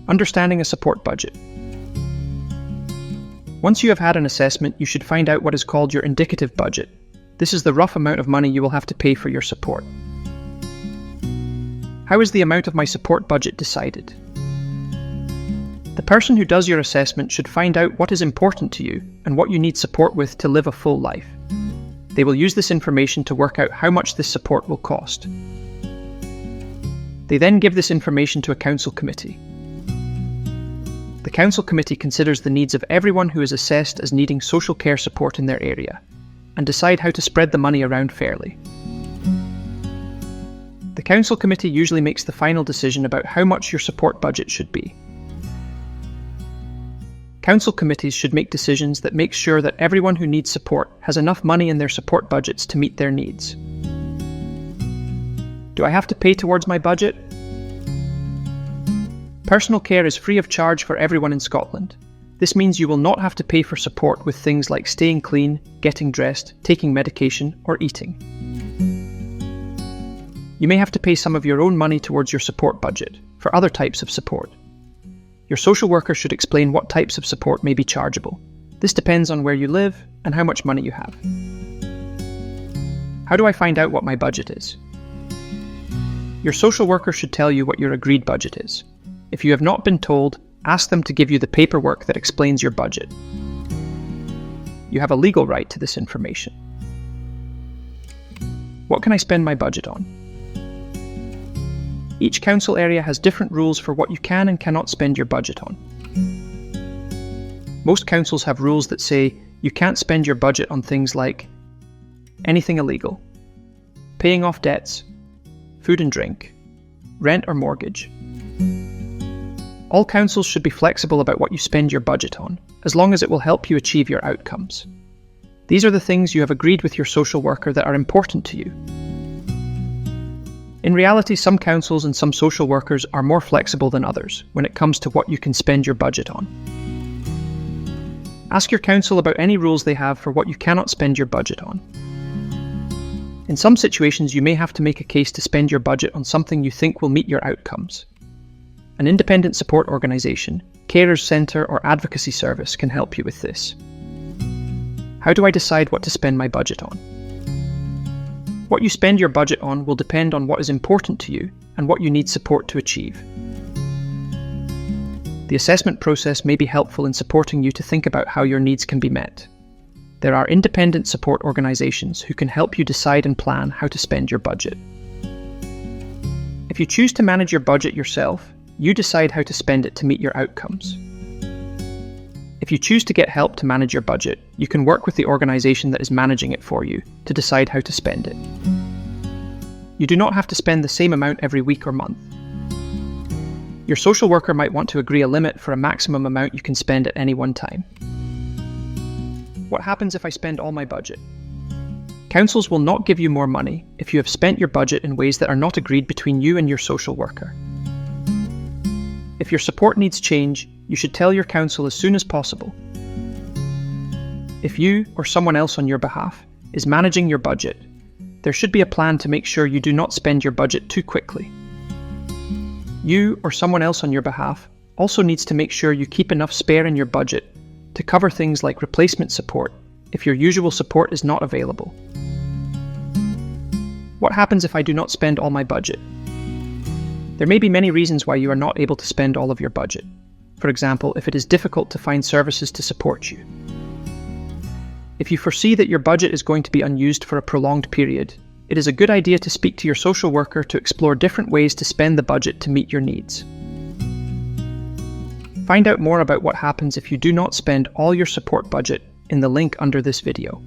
Understanding a support budget. Once you have had an assessment, you should find out what is called your indicative budget. This is the rough amount of money you will have to pay for your support. How is the amount of my support budget decided? The person who does your assessment should find out what is important to you and what you need support with to live a full life. They will use this information to work out how much this support will cost. They then give this information to a council committee. The council committee considers the needs of everyone who is assessed as needing social care support in their area and decide how to spread the money around fairly. The council committee usually makes the final decision about how much your support budget should be. Council committees should make decisions that make sure that everyone who needs support has enough money in their support budgets to meet their needs. Do I have to pay towards my budget? Personal care is free of charge for everyone in Scotland. This means you will not have to pay for support with things like staying clean, getting dressed, taking medication, or eating. You may have to pay some of your own money towards your support budget for other types of support. Your social worker should explain what types of support may be chargeable. This depends on where you live and how much money you have. How do I find out what my budget is? Your social worker should tell you what your agreed budget is. If you have not been told, ask them to give you the paperwork that explains your budget. You have a legal right to this information. What can I spend my budget on? Each council area has different rules for what you can and cannot spend your budget on. Most councils have rules that say you can't spend your budget on things like anything illegal, paying off debts, food and drink, rent or mortgage. All councils should be flexible about what you spend your budget on, as long as it will help you achieve your outcomes. These are the things you have agreed with your social worker that are important to you. In reality, some councils and some social workers are more flexible than others when it comes to what you can spend your budget on. Ask your council about any rules they have for what you cannot spend your budget on. In some situations, you may have to make a case to spend your budget on something you think will meet your outcomes. An independent support organisation, carers centre or advocacy service can help you with this. How do I decide what to spend my budget on? What you spend your budget on will depend on what is important to you and what you need support to achieve. The assessment process may be helpful in supporting you to think about how your needs can be met. There are independent support organisations who can help you decide and plan how to spend your budget. If you choose to manage your budget yourself, you decide how to spend it to meet your outcomes. If you choose to get help to manage your budget, you can work with the organisation that is managing it for you to decide how to spend it. You do not have to spend the same amount every week or month. Your social worker might want to agree a limit for a maximum amount you can spend at any one time. What happens if I spend all my budget? Councils will not give you more money if you have spent your budget in ways that are not agreed between you and your social worker. If your support needs change, you should tell your council as soon as possible. If you, or someone else on your behalf, is managing your budget, there should be a plan to make sure you do not spend your budget too quickly. You, or someone else on your behalf, also needs to make sure you keep enough spare in your budget to cover things like replacement support if your usual support is not available. What happens if I do not spend all my budget? There may be many reasons why you are not able to spend all of your budget. For example, if it is difficult to find services to support you. If you foresee that your budget is going to be unused for a prolonged period, it is a good idea to speak to your social worker to explore different ways to spend the budget to meet your needs. Find out more about what happens if you do not spend all your support budget in the link under this video.